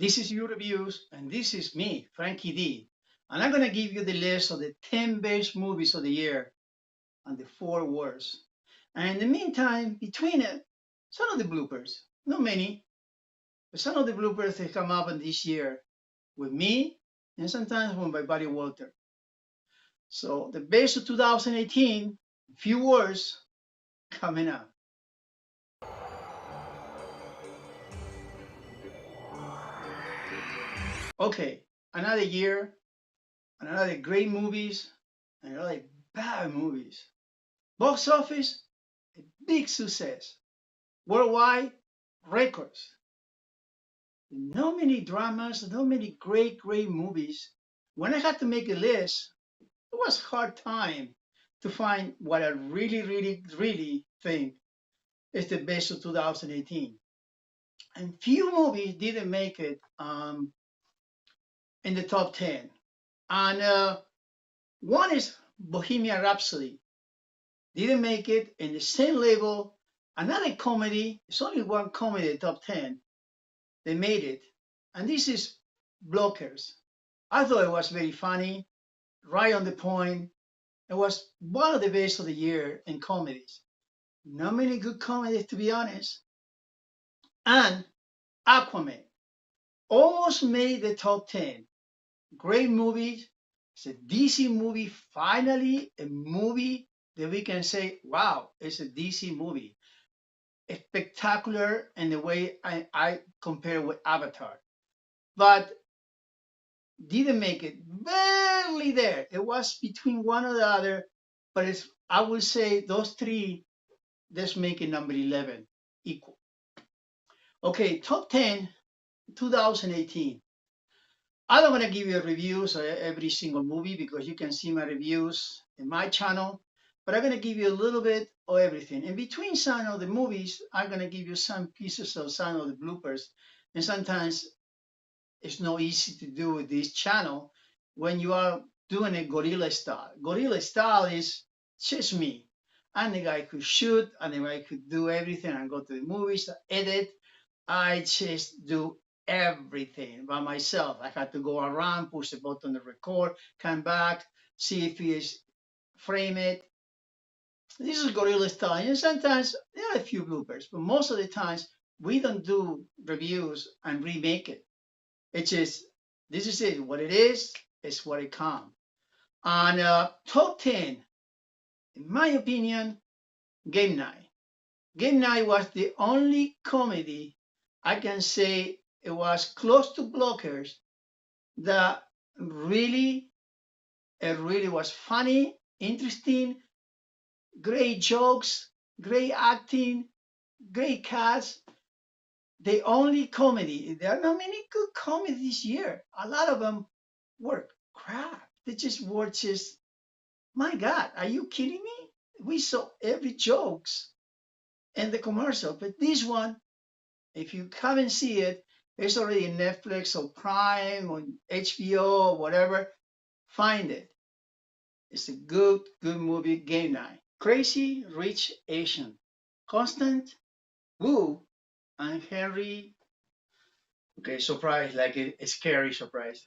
This is your reviews, and this is me, Frankie D. And I'm going to give you the list of the 10 best movies of the year and the 4 worst. And in the meantime, between it, some of the bloopers, not many, but some of the bloopers that come up in this year with me and sometimes with my buddy Walter. So the best of 2018, few words coming up. Okay, another year, another great movies, and another bad movies. Box office, a big success. Worldwide, records. No many dramas, no many great movies. When I had to make a list, it was hard time to find what I really think is the best of 2018. And few movies didn't make it in the top 10. And one is Bohemian Rhapsody. Didn't make it in the same level. Another comedy, it's only one comedy, top 10. They made it. And this is Blockers. I thought it was very funny, right on the point. It was one of the best of the year in comedies. Not many good comedies, to be honest. And Aquaman almost made the top 10. Great movie. It's a DC movie. Finally, a movie that we can say, wow, it's a DC movie. It's spectacular in the way I compare with Avatar. But didn't make it. Barely there. It was between one or the other. But it's, I would say those three, let's make it number 11 equal. Okay, top 10, 2018. I don't want to give you reviews of every single movie because you can see my reviews in my channel, but I'm going to give you a little bit of everything. In between some of the movies, I'm going to give you some pieces of some of the bloopers. And sometimes it's not easy to do with this channel when you are doing a guerrilla style. Guerrilla style is just me. And the guy could shoot, and the guy could do everything and go to the movies, edit. I just do everything by myself. I had to go around, push the button to record, come back, see if he is frame it. This is guerrilla style. And sometimes there are a few bloopers, but most of the times we don't do reviews and remake it. It's just, this is it. What it is what it comes. And top 10, in my opinion, Game Night. Game Night was the only comedy I can say it was close to Blockers that really, it really was funny, interesting, great jokes, great acting, great cast. The only comedy, there are not many good comedies this year. A lot of them were crap. They just were just, my God, are you kidding me? We saw every jokes in the commercial, but this one, if you haven't seen it, it's already in Netflix or Prime or HBO or whatever. Find it. It's a good movie. Game Night. Crazy Rich Asian. Constant Wu and Henry. Okay, surprise, like a scary surprise.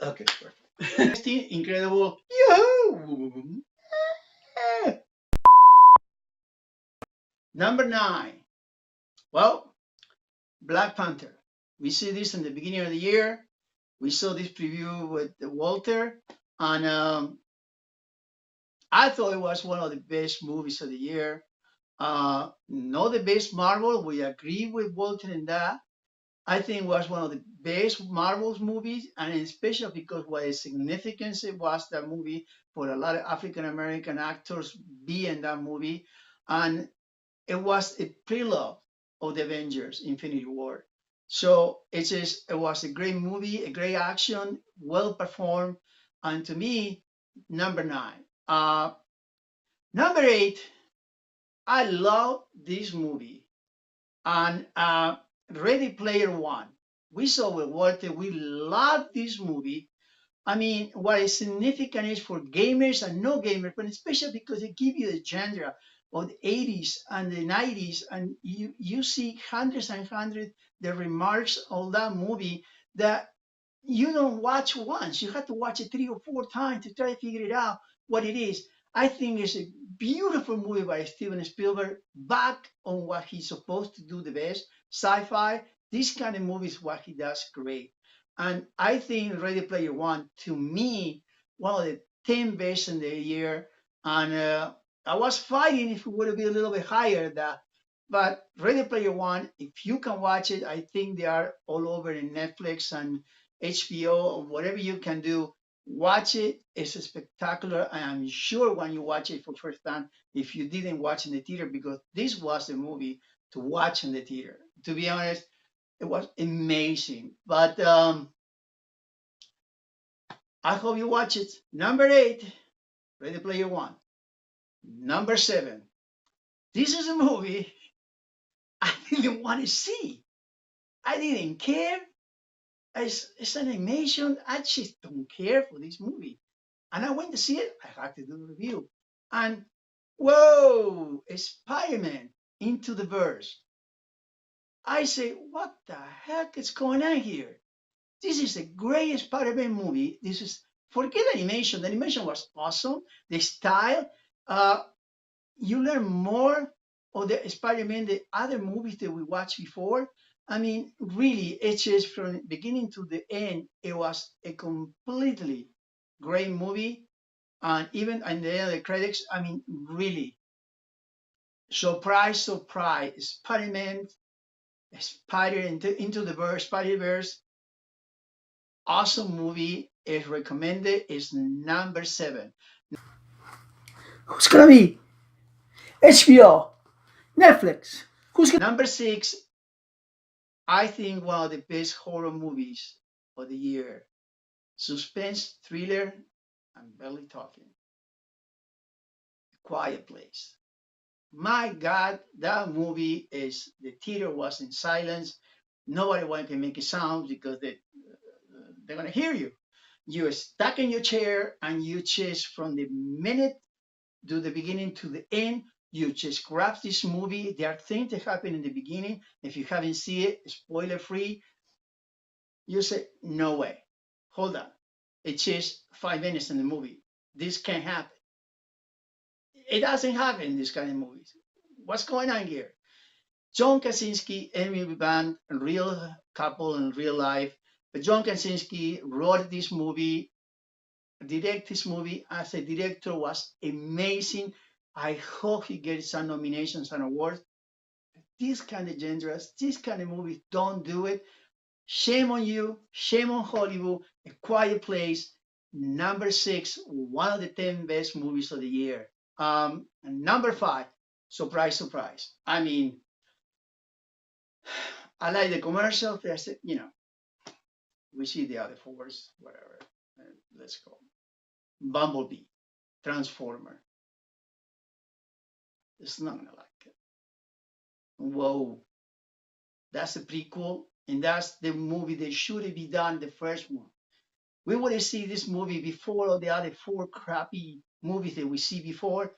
Okay, perfect. Incredible. Yahoo! Number 9. Well, Black Panther. We see this in the beginning of the year. We saw this preview with Walter, and I thought it was one of the best movies of the year. Not the best Marvel. We agree with Walter in that. I think it was one of the best Marvel's movies, and especially because what its significance it was that movie for a lot of African American actors be in that movie, and it was a prelude of the Avengers: Infinity War. So it was a great movie, a great action, well performed, and to me, number 9. Number 8, I love this movie. And Ready Player One. We saw with Walter, we love this movie. I mean, what is significant is for gamers and no gamers, but especially because it gives you the genre of the 80s and the 90s, and you see hundreds and hundreds the remarks of that movie that you don't watch once. You have to watch it 3 or 4 times to try to figure it out what it is. I think it's a beautiful movie by Steven Spielberg, back on what he's supposed to do the best, sci-fi. This kind of movie is what he does great. And I think Ready Player One, to me, one of the 10 best in the year. And I was fighting if it would be a little bit higher that, but Ready Player One, if you can watch it, I think they are all over in Netflix and HBO or whatever you can do. Watch it. It's spectacular. I am sure when you watch it for the first time, if you didn't watch in the theater, because this was the movie to watch in the theater. To be honest, it was amazing. But I hope you watch it. Number 8, Ready Player One. Number 7. This is a movie I didn't want to see. I didn't care. It's an animation. I just don't care for this movie. And I went to see it. I had to do a review. And whoa, Spider-Man Into the Verse. I say, what the heck is going on here? This is a great Spider-Man movie. This is, forget animation. The animation was awesome. The style, uh, you learn more of the Spider-Man, the other movies that we watched before. I mean, really, it's just from beginning to the end, it was a completely great movie. And even in the end of the credits, I mean, really, surprise, surprise, Spider-Man, into the verse, Spider-Verse, awesome movie. Is recommended. Is number 7. Who's gonna be? HBO, Netflix. Who's gonna? Number 6, I think one of the best horror movies of the year. Suspense thriller. I'm barely talking. Quiet Place. My God, that movie is, the theater was in silence. Nobody wanted to make a sound because they're gonna hear you. You're stuck in your chair and you just, from the minute to the beginning to the end, you just grab this movie. There are things that happen in the beginning. If you haven't seen it, spoiler free, you say, no way. Hold on. It's just 5 minutes in the movie. This can't happen. It doesn't happen in this kind of movies. What's going on here? John Krasinski, Emily Blunt, a real couple in real life. But John Krasinski wrote this movie, direct this movie as a director, was amazing. I hope he gets some nominations and awards. These kind of genres, these kind of movies, don't do it. Shame on you. Shame on Hollywood. A Quiet Place, number 6, one of the 10 best movies of the year. And number 5, surprise, surprise. I mean, I like the commercial. We see the other fours, whatever. Let's go. Bumblebee, Transformer. It's not gonna like it. Whoa, that's a prequel, and that's the movie that should have been done, the first one. We would have seen this movie before all the other 4 crappy movies that we see before.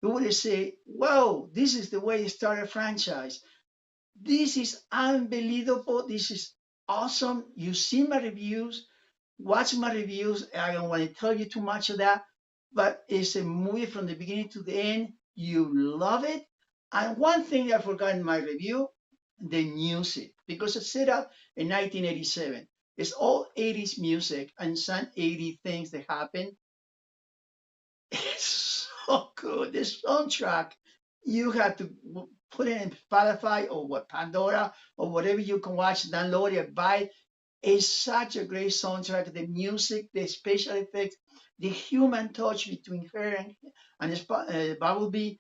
We would have said, whoa, this is the way to start a franchise. This is unbelievable. This is awesome. You see my reviews, watch my reviews. I don't want to tell you too much of that, but it's a movie from the beginning to the end. You love it. And one thing I forgot in my review, the music, because it's set up in 1987. It's all 80s music and some 80 things that happen. It's so good. The soundtrack, you have to put it in Spotify or what, Pandora or whatever you can watch, download it, buy it. It's such a great soundtrack. The music, the special effects, the human touch between her and Bumblebee.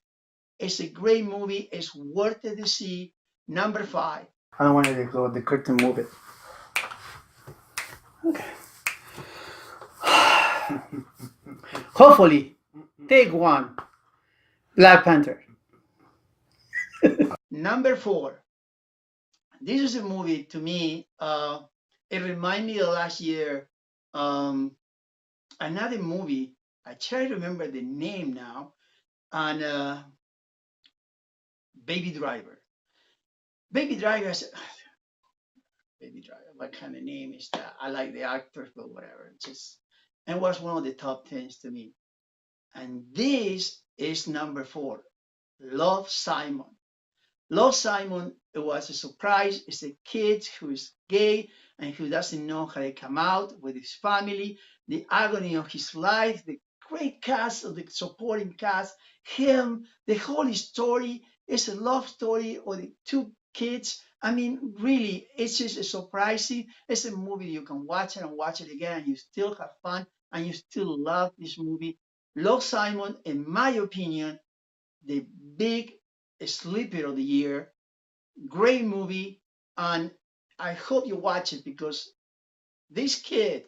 It's a great movie. It's worth it to see. Number 5. I don't want to go the curtain move it. Okay. Hopefully, take one. Black Panther. Number 4. This is a movie to me. It reminded me of last year. Another movie. I try to remember the name now, and Baby Driver. Baby Driver has Baby Driver. What kind of name is that? I like the actor, but whatever. Just and was one of the top tens to me. And this is number four. Love Simon. Love Simon, it was a surprise. It's a kid who is gay and who doesn't know how to come out with his family, the agony of his life, the great cast of the supporting cast, him, the whole story is a love story of the two kids. I mean, really, it's just a surprising. It's a movie you can watch it and watch it again, and you still have fun and you still love this movie. Love Simon, in my opinion, the big sleeper of the year. Great movie, and I hope you watch it because this kid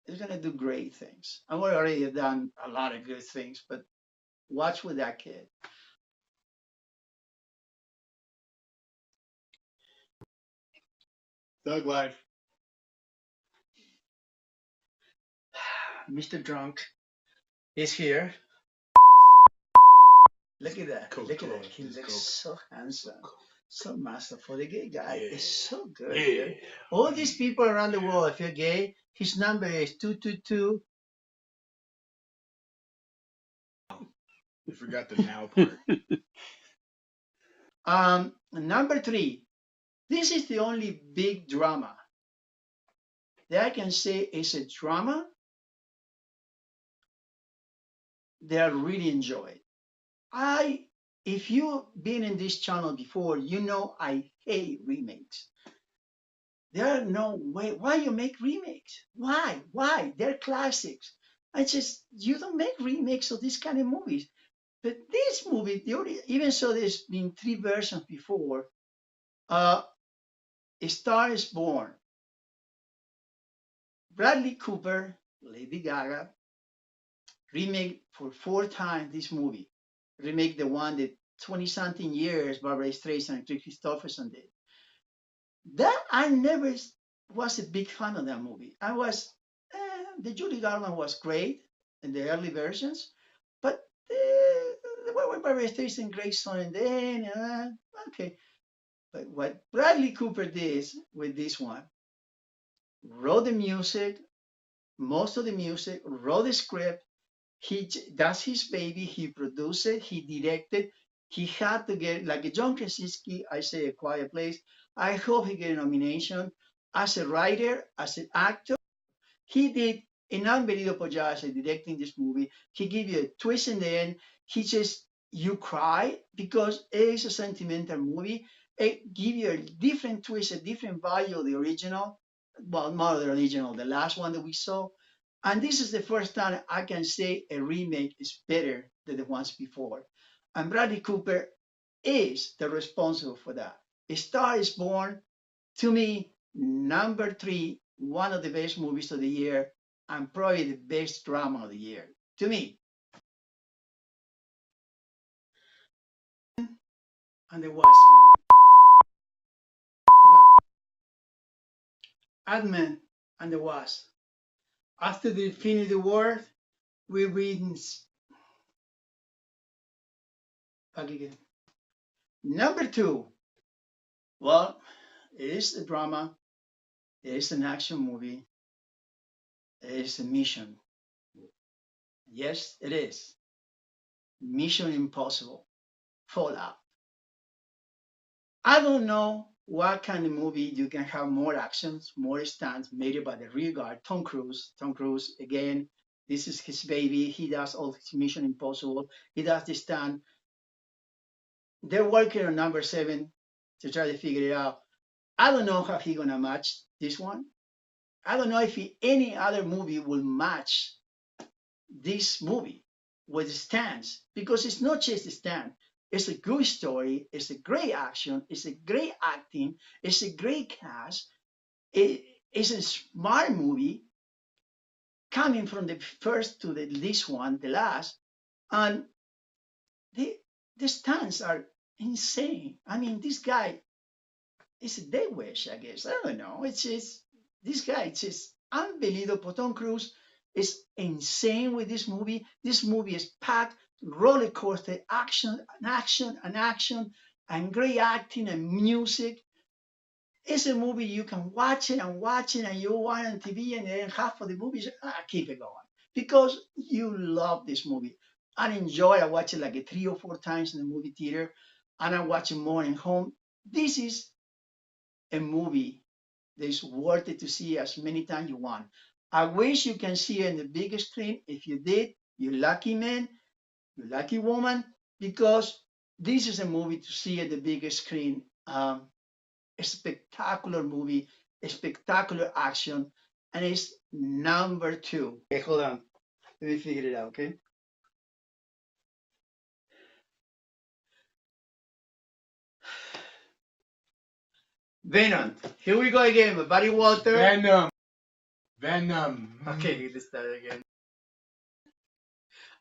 is gonna do great things. I've already done a lot of good things, but watch with that kid. Thug life. Mr. Drunk is here. Look at that. Coke, Look at Coke, that. He this looks Coke. so handsome, so masterful. The gay guy is Yeah. so good. Yeah. All these people around the world, if you're gay, his number is 222. You forgot the now part. Number three. This is the only big drama that I can say is a drama that I really enjoyed. I, if you've been in this channel before, you know I hate remakes. There are no way. Why you make remakes? Why? Why? They're classics. I just you don't make remakes of these kind of movies. But this movie, even so, there's been three versions before. Uh, A Star Is Born. Bradley Cooper, Lady Gaga, remake for four times this movie. Remake the one that 20 something years Barbara Streisand and Chris Christopherson did. That I never was a big fan of that movie. I was, the Judy Garland was great in the early versions, but the one with Barbara Streisand, Grace Son, and then, okay. But what Bradley Cooper did with this one, wrote the music, most of the music, wrote the script, that's his baby. He produced it. He directed. He had to get like a John Krasinski. I say A Quiet Place. I hope he get a nomination as a writer, as an actor. He did an unbelievable job at directing this movie. He give you a twist in the end. He just you cry because it is a sentimental movie. It give you a different twist, a different value of the original. Well, not the original, the last one that we saw. And this is the first time I can say a remake is better than the ones before. And Bradley Cooper is the responsible for that. A Star is Born, to me, number three, one of the best movies of the year, and probably the best drama of the year. To me, and the Wasp Ant-Man and the Wasp. After the Infinity War, we read back again. Number two, well, it is a drama, it is an action movie, it is a mission. Yes, it is. Mission Impossible, Fallout. I don't know what kind of movie you can have more actions, more stunts made by the real guy, Tom Cruise. Tom Cruise, again, this is his baby. He does all his Mission Impossible. He does the stunt. They're working on number seven to try to figure it out. I don't know how he's gonna match this one. I don't know if any other movie will match this movie with stands because it's not just a stand. It's a good story. It's a great action. It's a great acting. It's a great cast. It's a smart movie coming from the first to this one, the last, and the the stunts are insane. I mean, this guy is a dead wish, I guess. I don't know. It's just this guy. It's just unbelievable. Tom Cruise is insane with this movie. This movie is packed roller coaster, action and action and action, and great acting and music. It's a movie you can watch it, and you want on TV, and then half of the movie is keep it going because you love this movie. I enjoy. I watch it like 3 or 4 times in the movie theater, and I watch it more at home. This is a movie that is worth it to see as many times you want. I wish you can see it in the big screen. If you did, you lucky man, you lucky woman, because this is a movie to see at the big screen. A spectacular movie, a spectacular action, and it's number two. Okay, hold on. Let me figure it out, okay? Venom. Here we go again with Buddy Walter. Venom. Venom. Okay, let's start again.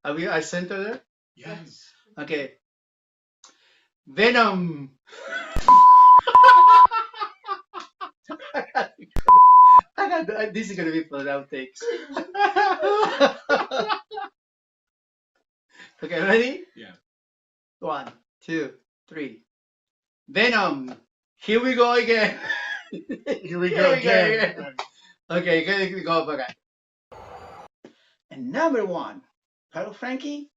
Are we at center there? Yes. Okay. Venom. This is gonna be for outtakes. Okay, ready? Yeah. 1, 2, 3. Venom. Here we go again. Here we go again. Okay, here we go again. And number one. Hello, Frankie.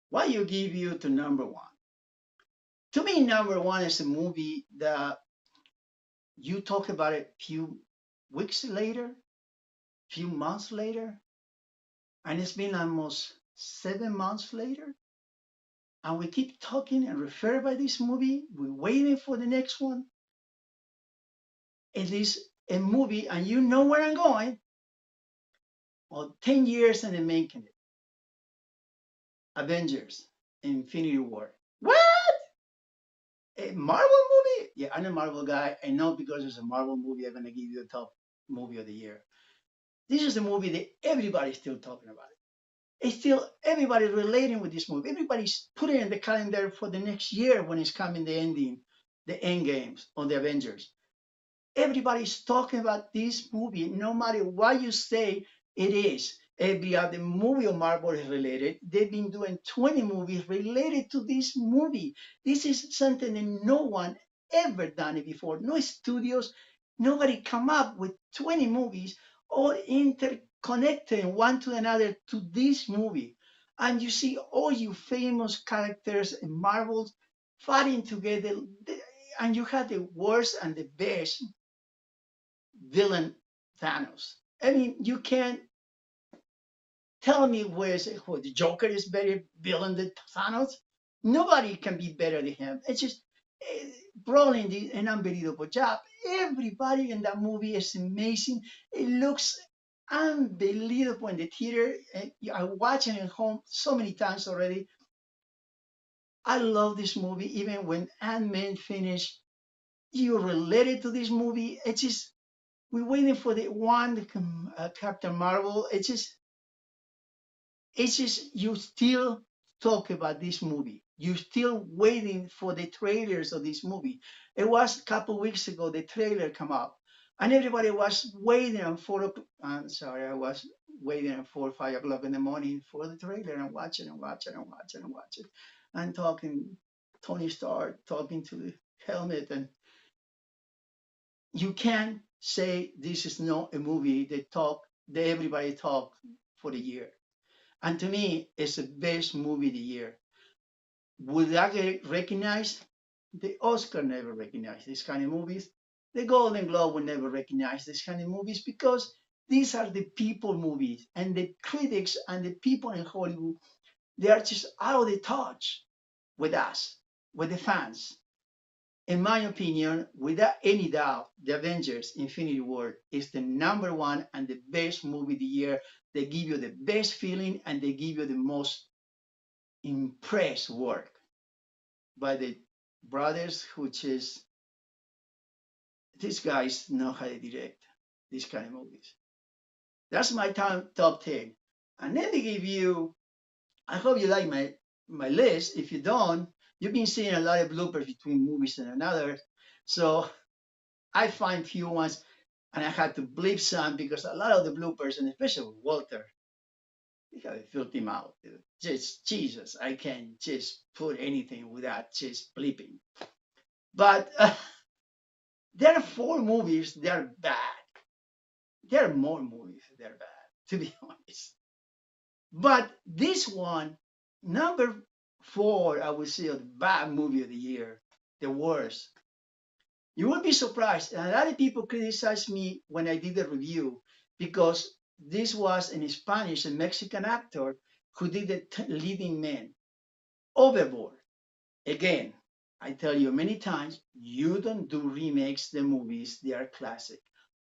Why you give you to number one? To me, number one is a movie that you talk about it few weeks later, few months later, and it's been almost 7 months later, and we keep talking and refer by this movie. We're waiting for the next one. It is a movie, and you know where I'm going. Well, 10 years in the making. Avengers, Infinity War. What? A Marvel movie? Yeah, I'm a Marvel guy. I know because it's a Marvel movie, I'm gonna give you the top movie of the year. This is a movie that everybody's still talking about. It's still everybody's relating with this movie. Everybody's putting it in the calendar for the next year when it's coming the ending, the end games on the Avengers. Everybody's talking about this movie, no matter what you say it is. Every other movie of Marvel is related. They've been doing 20 movies related to this movie. This is something that no one ever done it before. No studios, nobody come up with 20 movies all interconnected one to another to this movie. And you see all your famous characters in Marvel fighting together, and you have the worst and the best villain Thanos. I mean, you can't tell me who the Joker is better villain than Thanos. Nobody can be better than him. It's just Brolin did an unbelievable job. Everybody in that movie is amazing. It looks unbelievable in the theater. I watched it at home so many times already. I love this movie. Even when Ant-Man finished, you related to this movie. It's just we're waiting for the one Captain Marvel. It's just you still talk about this movie. You're still waiting for the trailers of this movie. It was a couple weeks ago the trailer come out, and everybody was waiting on 4 o'clock. I'm sorry, I was waiting at 4 or 5 o'clock in the morning for the trailer and watching and watching and watching and watching, and talking Tony Stark talking to the helmet, and you can't say this is not a movie that everybody talk for the year. And to me, it's the best movie of the year. Would that get recognized? The Oscar never recognized these kind of movies. The Golden Globe will never recognize these kind of movies because these are the people movies, and the critics and the people in Hollywood, they are just out of the touch with us, with the fans. In my opinion, without any doubt, The Avengers Infinity War is the number one and the best movie of the year. They give you the best feeling and they give you the most impressed work by the brothers, which is these guys know how to direct these kind of movies. That's my top 10. And let me give you, I hope you like my list. If you don't, you've been seeing a lot of bloopers between movies and another. So I find few ones, and I had to bleep some because a lot of the bloopers, and especially with Walter, he had to filter him out. just Jesus, I can just put anything without just bleeping. But there are four movies that are bad. There are more movies that are bad, to be honest. But this one, number four, I would say, the bad movie of the year, the worst. You would be surprised. A lot of people criticized me when I did the review because this was in Spanish, a Mexican actor who did the leading man. Overboard. Again, I tell you many times, you don't do remakes the movies, they are classic.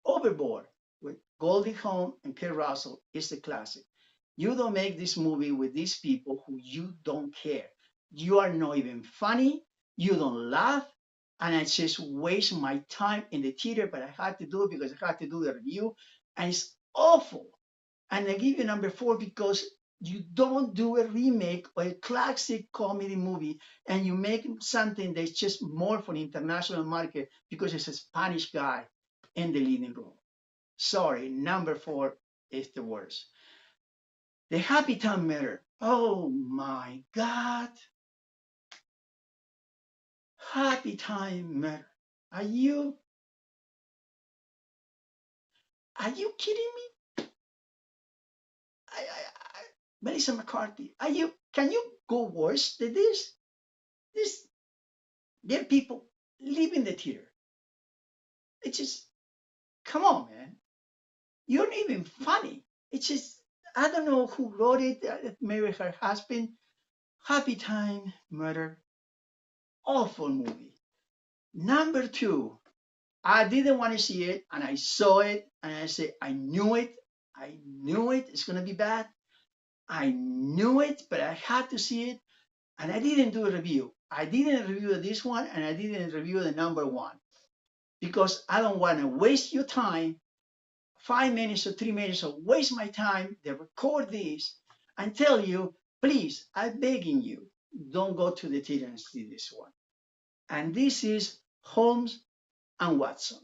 Overboard with Goldie Hawn and Kurt Russell is a classic. You don't make this movie with these people who you don't care. You are not even funny, you don't laugh, and I just waste my time in the theater, but I had to do it because I had to do the review, and it's awful. And I give you number four because you don't do a remake or a classic comedy movie and you make something that's just more for the international market because it's a Spanish guy in the leading role. Sorry, number four is the worst. The Happy Time Murder. Oh my God. Happy Time Murder. Are you are you kidding me? I Melissa McCarthy. Are you can you go worse than this? This there are people leaving the theater. It's just, come on, man. You're not even funny. It's just, I don't know who wrote it. Maybe her husband. Happy Time Murder. Awful movie. Number two, I didn't want to see it, and I saw it, and I said, I knew it. I knew it. It's going to be bad. I knew it, but I had to see it, and I didn't do a review. I didn't review this one, and I didn't review the number one because I don't want to waste your time 5 minutes or 3 minutes or waste my time. They record this and tell you, please, I'm begging you, don't go to the theater and see this one. And this is Holmes and Watson.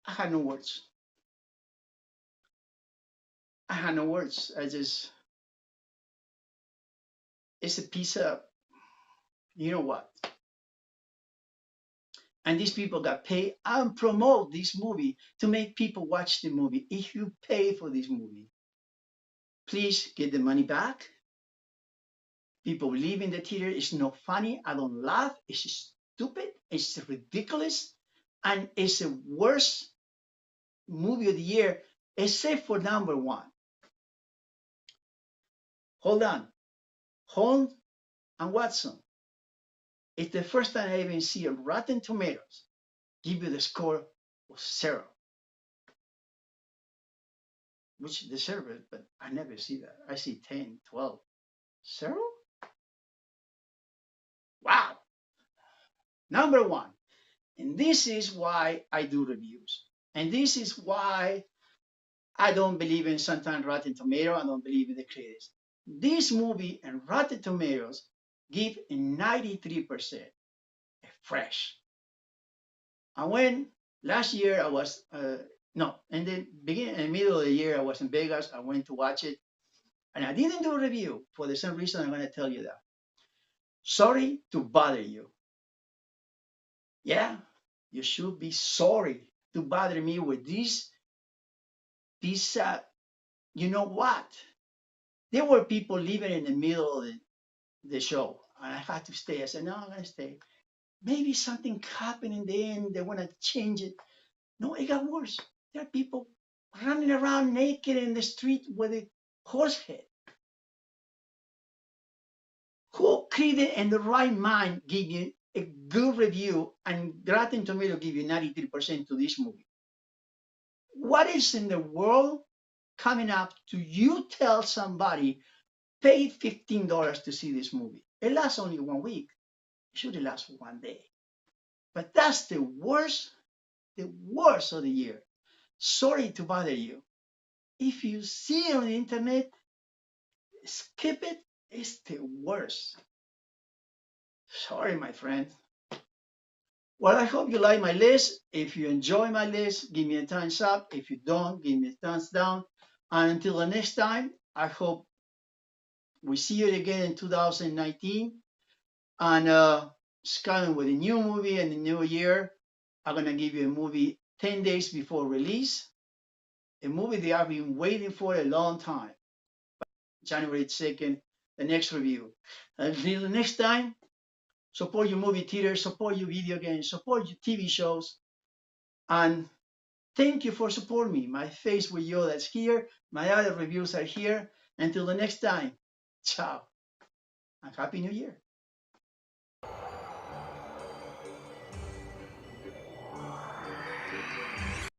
I had no words. I had no words. I just, it's a piece of, you know what? And these people got paid and promote this movie to make people watch the movie. If you pay for this movie, please get the money back. People leave in the theater. It's not funny. I don't laugh. It's stupid. It's ridiculous. And it's the worst movie of the year, except for number one. Hold on. Holmes and Watson. It's the first time I even see a Rotten Tomatoes give you the score of 0, which deserve it, but I never see that. I see 10, 12. 0? Wow. Number one. And this is why I do reviews. And this is why I don't believe in sometimes Rotten Tomato. I don't believe in the critics. This movie and Rotten Tomatoes give a 93% fresh. And when last year I was, no, in the beginning, in the middle of the year, I was in Vegas. I went to watch it and I didn't do a review for the same reason I'm going to tell you that. Sorry to bother you. Yeah, you should be sorry to bother me with this piece of, you know what? There were people leaving in the middle of the show, and I had to stay. I said, no, I'm going to stay. Maybe something happened in the end. They want to change it. No, it got worse. There are people running around naked in the street with a horse head. Who created in the right mind give you a good review and Rotten Tomato give you 93% to this movie? What is in the world coming up to you tell somebody pay $15 to see this movie? It lasts only 1 week. It should last 1 day. But that's the worst of the year. Sorry to bother you. If you see it on the internet, skip it. It's the worst. Sorry, my friend. Well, I hope you like my list. If you enjoy my list, give me a thumbs up. If you don't, give me a thumbs down. And until the next time, I hope we see you again in 2019. And it's coming with a new movie in the new year. I'm going to give you a movie 10 days before release, a movie that I've been waiting for a long time. January 2nd, the next review. Until the next time, support your movie theater, support your video games, support your TV shows, and thank you for supporting me. My face with Yoda is here. My other reviews are here. Until the next time, ciao, and Happy New Year.